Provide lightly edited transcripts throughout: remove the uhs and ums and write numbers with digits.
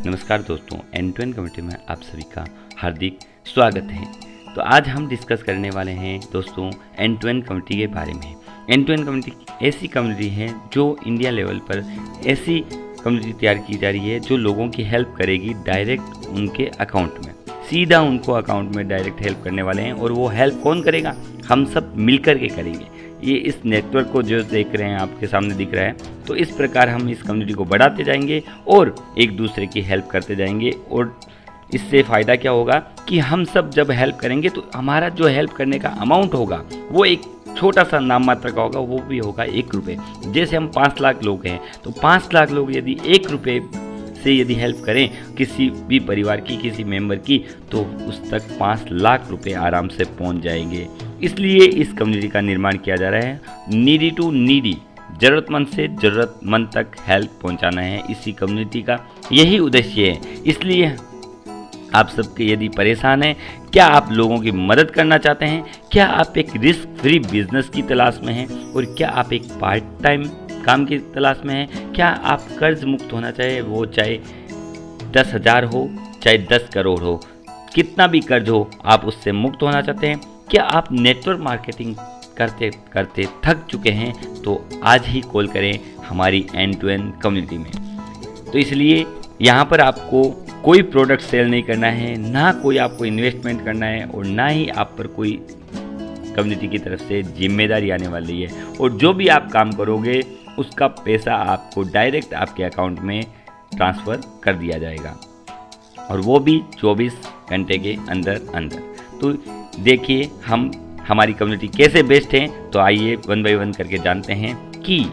नमस्कार दोस्तों, and to end community में आप सभी का हार्दिक स्वागत है। तो आज हम डिस्कस करने वाले हैं दोस्तों एंड टू एंड कम्युनिटी के बारे में। एंड टू एंड कम्युनिटी ऐसी कम्युनिटी है जो इंडिया लेवल पर ऐसी कम्युनिटी तैयार की जा रही है जो लोगों की हेल्प करेगी डायरेक्ट उनके अकाउंट में, सीधा उनको अकाउंट में डायरेक्ट हेल्प करने वाले हैं। और वो हेल्प कौन करेगा? हम सब मिलकर के करेंगे। ये इस नेटवर्क को जो देख रहे हैं आपके सामने दिख रहा है, तो इस प्रकार हम इस कम्युनिटी को बढ़ाते जाएंगे और एक दूसरे की हेल्प करते जाएंगे। और इससे फ़ायदा क्या होगा कि हम सब जब हेल्प करेंगे तो हमारा जो हेल्प करने का अमाउंट होगा वो एक छोटा सा नाम मात्र का होगा, वो भी होगा 1 रुपये। जैसे हम 5 लाख लोग हैं तो 5 लाख लोग यदि 1 रुपये से यदि हेल्प करें किसी भी परिवार की, किसी मेंबर की, तो उस तक 5 लाख रुपए आराम से पहुंच जाएंगे। इसलिए इस कम्युनिटी का निर्माण किया जा रहा है। नीडी टू नीडी, ज़रूरतमंद से ज़रूरतमंद तक हेल्प पहुंचाना है इसी कम्युनिटी का, यही उद्देश्य है। इसलिए आप सबके यदि परेशान हैं, क्या आप लोगों की मदद करना चाहते हैं, क्या आप एक रिस्क फ्री बिजनेस की तलाश में हैं, और क्या आप एक पार्ट टाइम काम की तलाश में हैं, क्या आप कर्ज मुक्त होना चाहे, वो चाहे 10,000 हो चाहे 10 करोड़ हो, कितना भी कर्ज हो आप उससे मुक्त होना चाहते हैं, क्या आप नेटवर्क मार्केटिंग करते करते थक चुके हैं, तो आज ही कॉल करें हमारी एंड टू एंड कम्युनिटी में। तो इसलिए यहाँ पर आपको कोई प्रोडक्ट सेल नहीं करना है, ना कोई आपको इन्वेस्टमेंट करना है, और ना ही आप पर कोई कम्युनिटी की तरफ से जिम्मेदारी आने वाली है। और जो भी आप काम करोगे उसका पैसा आपको डायरेक्ट आपके अकाउंट में ट्रांसफ़र कर दिया जाएगा, और वो भी 24 घंटे के अंदर अंदर। तो देखिए हम हमारी कम्युनिटी कैसे बेस्ट है, तो आइए 1 बाय 1 करके जानते हैं कि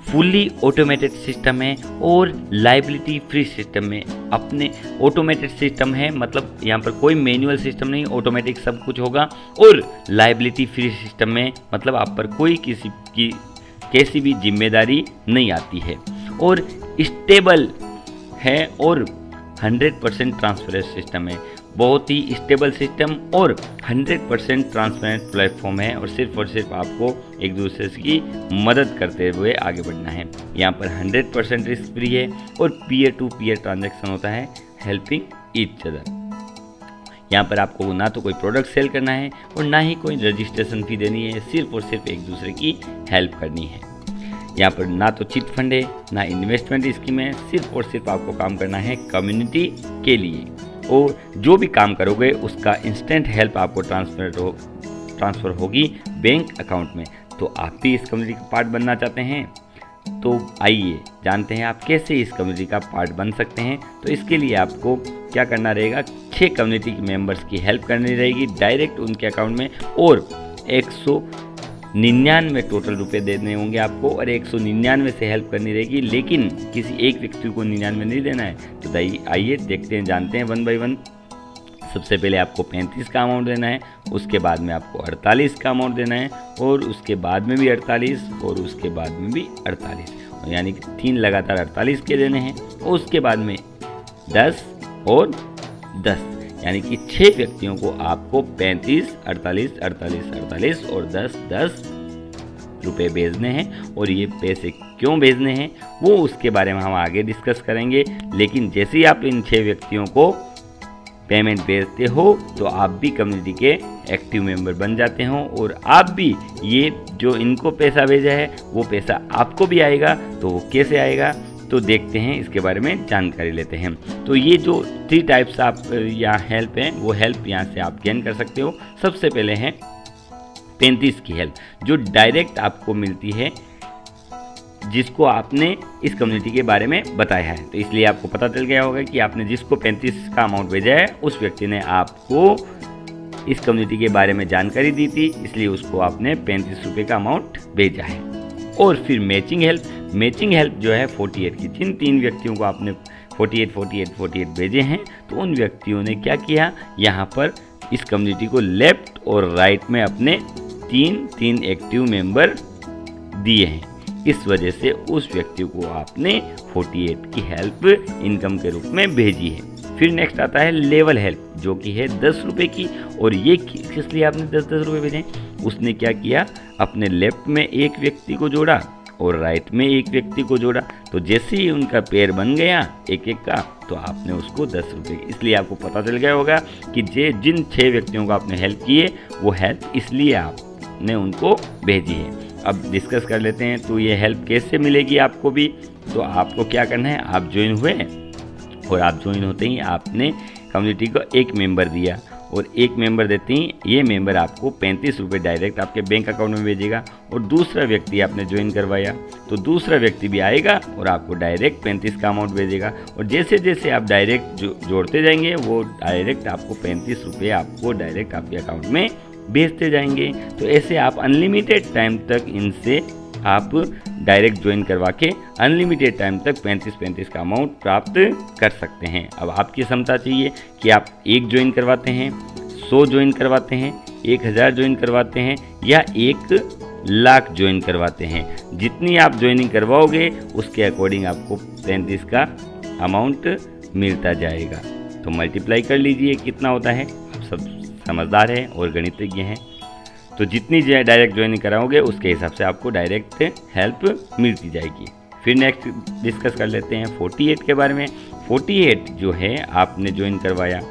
फुल्ली ऑटोमेटेड सिस्टम है और लाइबिलिटी फ्री सिस्टम में। अपने ऑटोमेटेड सिस्टम है, मतलब यहाँ पर कोई मैनुअल सिस्टम नहीं, ऑटोमेटिक सब कुछ होगा। और लाइबिलिटी फ्री सिस्टम में मतलब आप पर कोई किसी की कैसी भी जिम्मेदारी नहीं आती है, और स्टेबल है, और 100% ट्रांसपेरेंट सिस्टम है। बहुत ही स्टेबल सिस्टम और 100% ट्रांसपेरेंट प्लेटफॉर्म है, और सिर्फ आपको एक दूसरे की मदद करते हुए आगे बढ़ना है। यहाँ पर 100% रिस्क फ्री है, और पीयर टू पीयर ट्रांजैक्शन होता है, हेल्पिंग ईच अदर। यहाँ पर आपको ना तो कोई प्रोडक्ट सेल करना है और ना ही कोई रजिस्ट्रेशन फी देनी है, सिर्फ और सिर्फ एक दूसरे की हेल्प करनी है। यहाँ पर ना तो चिट फंड है, ना इन्वेस्टमेंट स्कीम है, सिर्फ और सिर्फ आपको काम करना है कम्युनिटी के लिए। और जो भी काम करोगे उसका इंस्टेंट हेल्प आपको ट्रांसफ़र होगी बैंक अकाउंट में। तो आप भी इस कम्युनिटी का पार्ट बनना चाहते हैं, तो आइए जानते हैं आप कैसे इस कम्युनिटी का पार्ट बन सकते हैं। तो इसके लिए आपको क्या करना रहेगा, 6 कम्युनिटी के मेंबर्स की हेल्प करनी रहेगी डायरेक्ट उनके अकाउंट में, और 199 टोटल रुपए देने होंगे आपको, और 199 से हेल्प करनी रहेगी, लेकिन किसी एक व्यक्ति को 99 नहीं देना है। तो आइए देखते हैं, जानते हैं 1 बाय 1। सबसे पहले आपको 35 का अमाउंट देना है, उसके बाद में आपको 48 का अमाउंट देना है, और उसके बाद में भी 48, और उसके बाद में भी 48, यानी कि 3 लगातार 48 के देने हैं। और उसके बाद में 10 और 10, यानी कि 6 व्यक्तियों को आपको 35, 48, 48, 48 और 10 10 रुपये भेजने हैं। और ये पैसे क्यों भेजने हैं वो उसके बारे में हम आगे डिस्कस करेंगे। लेकिन जैसे ही आप इन 6 व्यक्तियों को पेमेंट भेजते हो तो आप भी कम्युनिटी के एक्टिव मेंबर बन जाते हो, और आप भी ये जो इनको पैसा भेजा है वो पैसा आपको भी आएगा। तो वो कैसे आएगा, तो देखते हैं, इसके बारे में जानकारी लेते हैं। तो ये जो 3 टाइप्स आप यहाँ हेल्प हैं, वो हेल्प यहाँ से आप गेन कर सकते हो। सबसे पहले है 35 की हेल्प, जो डायरेक्ट आपको मिलती है जिसको आपने इस कम्युनिटी के बारे में बताया है। तो इसलिए आपको पता चल गया होगा कि आपने जिसको 35 का अमाउंट भेजा है उस व्यक्ति ने आपको इस कम्युनिटी के बारे में जानकारी दी थी, इसलिए उसको आपने 35 रुपये का अमाउंट भेजा है। और फिर मैचिंग हेल्प जो है 48 की, जिन 3 व्यक्तियों को आपने 48 भेजे हैं, तो उन व्यक्तियों ने क्या किया, यहाँ पर इस कम्युनिटी को लेफ्ट और राइट में अपने 3 एक्टिव मेंबर दिए हैं। इस वजह से उस व्यक्ति को आपने 48 की हेल्प इनकम के रूप में भेजी है। फिर नेक्स्ट आता है लेवल हेल्प, जो कि है 10 रुपये की। और ये किस लिए आपने 10-10 रुपये भेजे, उसने क्या किया, अपने लेफ्ट में एक व्यक्ति को जोड़ा और राइट में एक व्यक्ति को जोड़ा। तो जैसे ही उनका पेयर बन गया एक एक का, तो आपने उसको 10 रुपये, इसलिए आपको पता चल गया होगा कि जिन 6 व्यक्तियों को आपने हेल्प की है वो हेल्प इसलिए आपने उनको भेजी है। अब डिस्कस कर लेते हैं, तो ये हेल्प कैसे मिलेगी आपको भी। तो आपको क्या करना है, आप ज्वाइन हुए और आप ज्वाइन होते ही आपने कम्युनिटी को एक मेंबर दिया, और एक मेंबर देते ही ये मेंबर आपको 35 रुपये डायरेक्ट आपके बैंक अकाउंट में भेजेगा। और दूसरा व्यक्ति आपने ज्वाइन करवाया तो दूसरा व्यक्ति भी आएगा और आपको डायरेक्ट 35 का अमाउंट भेजेगा। और जैसे जैसे आप डायरेक्ट जोड़ते जाएंगे वो डायरेक्ट आपको 35 रुपये आपको डायरेक्ट आपके अकाउंट में भेजते जाएंगे। तो ऐसे आप अनलिमिटेड टाइम तक इनसे आप डायरेक्ट ज्वाइन करवा के अनलिमिटेड टाइम तक 35 का अमाउंट प्राप्त कर सकते हैं। अब आपकी क्षमता चाहिए कि आप 1 ज्वाइन करवाते हैं, 100 ज्वाइन करवाते हैं, 1000 ज्वाइन करवाते हैं या 1 लाख ज्वाइन करवाते हैं। जितनी आप ज्वाइनिंग करवाओगे उसके अकॉर्डिंग आपको 35 का अमाउंट मिलता जाएगा। तो मल्टीप्लाई कर लीजिए कितना होता है। आप सब समझदार हैं और गणितज्ञ हैं, तो जितनी डायरेक्ट ज्वाइनिंग कराओगे उसके हिसाब से आपको डायरेक्ट हेल्प मिलती जाएगी। फिर नेक्स्ट डिस्कस कर लेते हैं 48 के बारे में। 48 जो है आपने ज्वाइन करवाया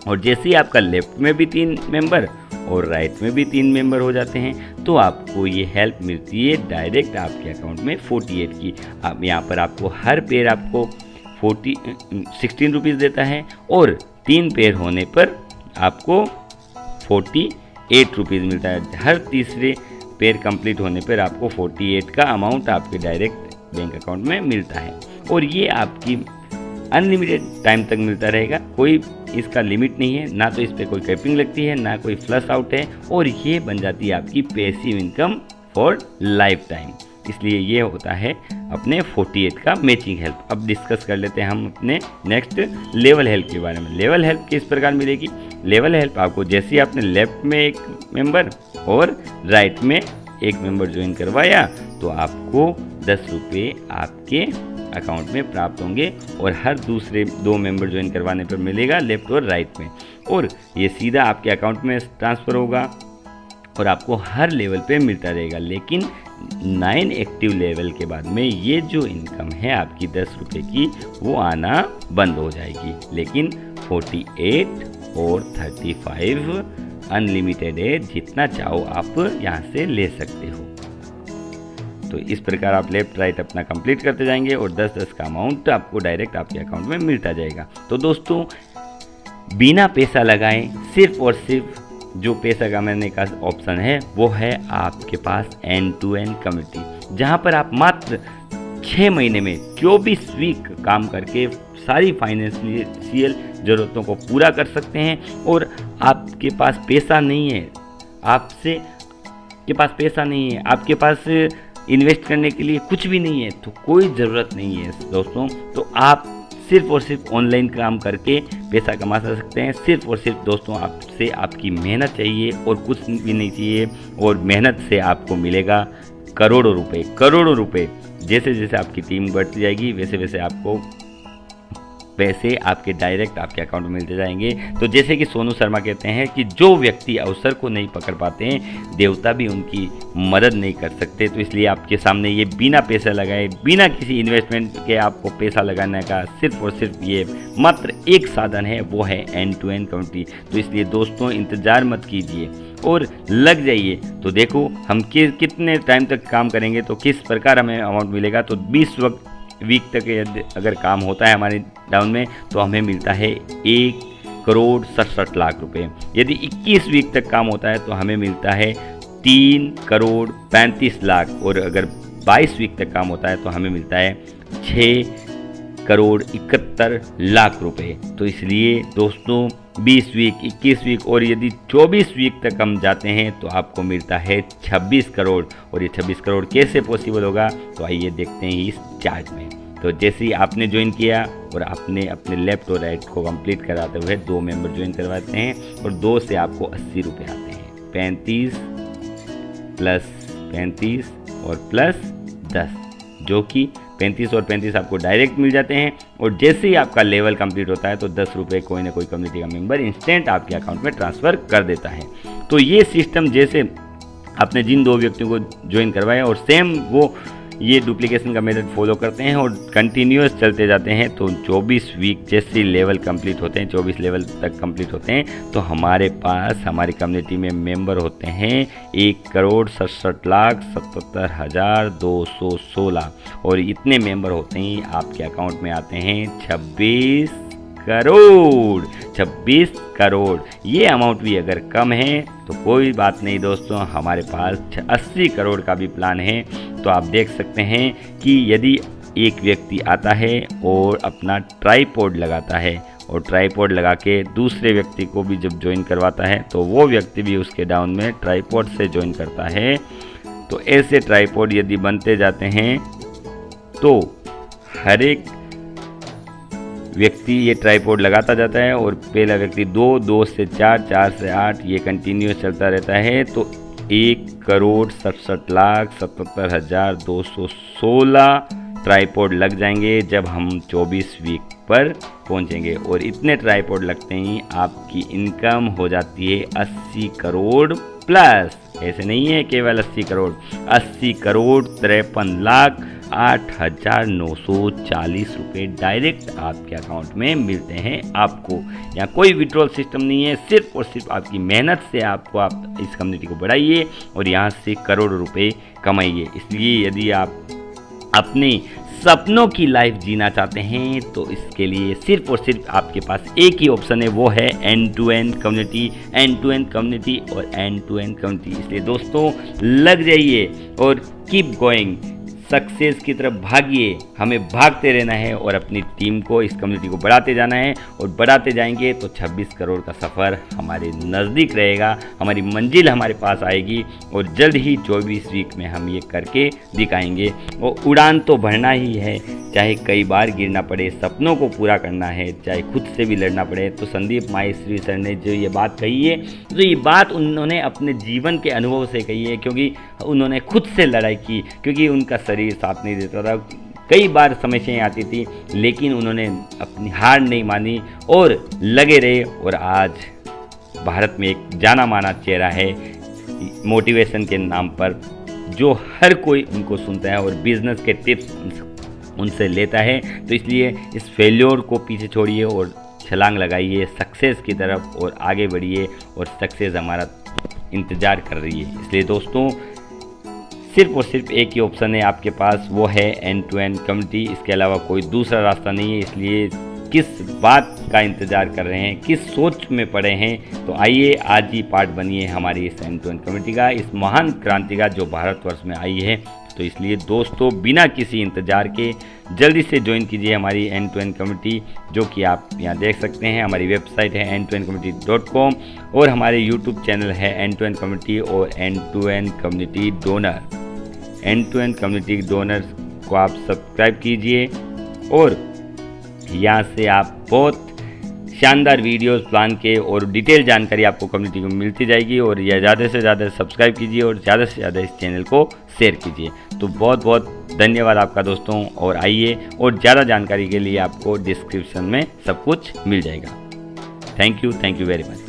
और जैसे ही आपका लेफ्ट में भी 3 मेंबर और राइट में भी 3 मेंबर हो जाते हैं तो आपको ये हेल्प मिलती है डायरेक्ट आपके अकाउंट में 48 की। अब यहाँ पर आपको हर पेयर आपको 16 रुपीज़ देता है और 3 पेयर होने पर आपको 48 रुपीज़ मिलता है। हर तीसरे पेयर कंप्लीट होने पर आपको 48 का अमाउंट आपके डायरेक्ट बैंक अकाउंट में मिलता है। और ये आपकी अनलिमिटेड टाइम तक मिलता रहेगा, कोई इसका लिमिट नहीं है, ना तो इस पर कोई कैपिंग लगती है, ना कोई फ्लश आउट है, और ये बन जाती है आपकी passive income for life time. इसलिए ये होता है अपने 48 का मैचिंग हेल्प। अब डिस्कस कर लेते हैं हम अपने नेक्स्ट लेवल हेल्प के बारे में। लेवल हेल्प किस प्रकार मिलेगी। लेवल हेल्प आपको जैसे ही आपने लेफ्ट में एक मेंबर और राइट में एक मेंबर ज्वाइन करवाया तो आपको 10 रुपये आपके अकाउंट में प्राप्त होंगे, और हर दूसरे 2 मेंबर ज्वाइन करवाने पर मिलेगा लेफ्ट और राइट में, और ये सीधा आपके अकाउंट में ट्रांसफ़र होगा और आपको हर लेवल पे मिलता रहेगा। लेकिन 9 एक्टिव लेवल के बाद में ये जो इनकम है आपकी 10 रुपये की वो आना बंद हो जाएगी। लेकिन 48 और 35 अनलिमिटेड है, जितना चाहो आप यहाँ से ले सकते हो। तो इस प्रकार आप लेफ्ट राइट अपना कंप्लीट करते जाएंगे और 10-10 का अमाउंट आपको डायरेक्ट आपके अकाउंट में मिलता जाएगा। तो दोस्तों बिना पैसा लगाए सिर्फ और सिर्फ जो पैसा कमाने का ऑप्शन है वो है आपके पास एंड टू एंड कम्युनिटी, जहाँ पर आप मात्र 6 महीने में 24 वीक काम करके सारी फाइनेंशियल ज़रूरतों को पूरा कर सकते हैं। और आपके पास पैसा नहीं है, आपके पास इन्वेस्ट करने के लिए कुछ भी नहीं है, तो कोई ज़रूरत नहीं है दोस्तों। तो आप सिर्फ और सिर्फ ऑनलाइन काम करके पैसा कमा सकते हैं। सिर्फ और सिर्फ दोस्तों आपसे आपकी मेहनत चाहिए और कुछ भी नहीं चाहिए, और मेहनत से आपको मिलेगा करोड़ों रुपए। जैसे जैसे आपकी टीम बढ़ती जाएगी वैसे वैसे आपको पैसे आपके डायरेक्ट आपके अकाउंट में मिलते जाएंगे। तो जैसे कि सोनू शर्मा कहते हैं कि जो व्यक्ति अवसर को नहीं पकड़ पाते हैं देवता भी उनकी मदद नहीं कर सकते। तो इसलिए आपके सामने ये बिना पैसा लगाए, बिना किसी इन्वेस्टमेंट के आपको पैसा लगाने का सिर्फ और सिर्फ ये मात्र एक साधन है, वो है एंड टू एंड कम्युनिटी। तो इसलिए दोस्तों इंतज़ार मत कीजिए और लग जाइए। तो देखो हम कितने टाइम तक काम करेंगे तो किस प्रकार हमें अमाउंट मिलेगा। तो 20 वीक तक अगर काम होता है हमारे डाउन में तो हमें मिलता है 1,67,00,000 रुपए। यदि 21 वीक तक काम होता है तो हमें मिलता है 3,35,00,000, और अगर 22 वीक तक काम होता है तो हमें मिलता है 6,71,00,000 रुपए। तो इसलिए दोस्तों 20 वीक, 21 वीक और यदि 24 वीक तक हम जाते हैं तो आपको मिलता है 26 करोड़। और ये 26 करोड़ कैसे पॉसिबल होगा तो आइए देखते हैं इस चार्ट में। तो जैसे ही आपने ज्वाइन किया और आपने अपने लेफ्ट और राइट को कंप्लीट कराते हुए 2 मेंबर ज्वाइन करवाते हैं और 2 से आपको 80 रुपये आते हैं। 35 प्लस 35 और प्लस 10, जो कि 35 और 35 आपको डायरेक्ट मिल जाते हैं। और जैसे ही आपका लेवल कंप्लीट होता है तो 10 रुपये कोई ना कोई कम्युनिटी का मेंबर इंस्टेंट आपके अकाउंट में ट्रांसफ़र कर देता है। तो ये सिस्टम जैसे आपने जिन 2 व्यक्तियों को ज्वाइन करवाया और सेम वो ये डुप्लीकेशन का मेथड फॉलो करते हैं और कंटिन्यूस चलते जाते हैं, तो 24 वीक जैसे लेवल कंप्लीट होते हैं, 24 लेवल तक कंप्लीट होते हैं, तो हमारे पास हमारी कम्युनिटी में मेंबर होते हैं 1,67,77,216 और इतने मेंबर होते ही आपके अकाउंट में आते हैं 26 करोड़। ये अमाउंट भी अगर कम है तो कोई बात नहीं दोस्तों, हमारे पास 80 करोड़ का भी प्लान है। तो आप देख सकते हैं कि यदि एक व्यक्ति आता है और अपना ट्राइपॉड लगाता है और ट्राइपॉड लगा के दूसरे व्यक्ति को भी जब ज्वाइन करवाता है तो वो व्यक्ति भी उसके डाउन में ट्राइपॉड से ज्वाइन करता है। तो ऐसे ट्राइपॉड यदि बनते जाते हैं तो हर एक व्यक्ति ये ट्राइपॉड लगाता जाता है और पहला व्यक्ति 2 से 4, 4 से 8 ये कंटिन्यूस चलता रहता है, तो 1,67,77,216 ट्राइपॉड लग जाएंगे जब हम 24 वीक पर पहुंचेंगे। और इतने ट्राइपॉड लगते ही आपकी इनकम हो जाती है 80 करोड़ प्लस। ऐसे नहीं है केवल 80 करोड़, 80 करोड़ 53,08,940 रुपये डायरेक्ट आपके अकाउंट में मिलते हैं आपको। यहाँ कोई विड्रॉल सिस्टम नहीं है, सिर्फ और सिर्फ आपकी मेहनत से आप इस कम्युनिटी को बढ़ाइए और यहाँ से करोड़ों रुपए कमाइए। इसलिए यदि आप अपने सपनों की लाइफ जीना चाहते हैं तो इसके लिए सिर्फ और सिर्फ आपके पास एक ही ऑप्शन है, वो है end to end community, end to end community और एंड टू एंड कम्युनिटी। इसलिए दोस्तों लग जाइए और कीप गोइंग, सक्सेस की तरफ भागिए। हमें भागते रहना है और अपनी टीम को, इस कम्युनिटी को बढ़ाते जाना है और बढ़ाते जाएंगे तो 26 करोड़ का सफ़र हमारे नज़दीक रहेगा, हमारी मंजिल हमारे पास आएगी और जल्द ही 24 वीक में हम ये करके दिखाएंगे। और उड़ान तो बढ़ना ही है, चाहे कई बार गिरना पड़े, सपनों को पूरा करना है, चाहे खुद से भी लड़ना पड़े। तो संदीप माहेश्वरी सर ने जो ये बात कही है, तो ये बात उन्होंने अपने जीवन के अनुभव से कही है, क्योंकि उन्होंने खुद से लड़ाई की, क्योंकि उनका शरीर साथ नहीं देता था, कई बार समस्याएं आती थी, लेकिन उन्होंने अपनी हार नहीं मानी और लगे रहे। और आज भारत में एक जाना माना चेहरा है मोटिवेशन के नाम पर, जो हर कोई उनको सुनता है और बिजनेस के टिप्स उनसे लेता है। तो इसलिए इस फेल्योर को पीछे छोड़िए और छलांग लगाइए सक्सेस की तरफ और आगे बढ़िए, और सक्सेस हमारा इंतज़ार कर रही है। इसलिए दोस्तों सिर्फ और सिर्फ एक ही ऑप्शन है आपके पास, वो है एंड टू एंड कम्युनिटी। इसके अलावा कोई दूसरा रास्ता नहीं है। इसलिए किस बात का इंतज़ार कर रहे हैं, किस सोच में पड़े हैं, तो आइए आज ही पार्ट बनिए हमारी इस एंड टू एंड कम्युनिटी का, इस महान क्रांति का जो भारतवर्ष में आई है। तो इसलिए दोस्तों बिना किसी इंतज़ार के जल्दी से ज्वाइन कीजिए हमारी एंड टू एंड कम्युनिटी, जो कि आप यहाँ देख सकते हैं। हमारी वेबसाइट है end2endcommunity.com और हमारे यूट्यूब चैनल है एंड टू एंड कम्युनिटी और end to end community donor. End to end community donor को आप सब्सक्राइब कीजिए और यहाँ से आप बहुत शानदार वीडियोस प्लान के और डिटेल जानकारी आपको कम्युनिटी को मिलती जाएगी। और यह ज़्यादा से ज़्यादा सब्सक्राइब कीजिए और ज़्यादा से ज़्यादा इस चैनल को शेयर कीजिए। तो बहुत बहुत धन्यवाद आपका दोस्तों, और आइए और ज़्यादा जानकारी के लिए आपको डिस्क्रिप्शन में सब कुछ मिल जाएगा। Thank you very much.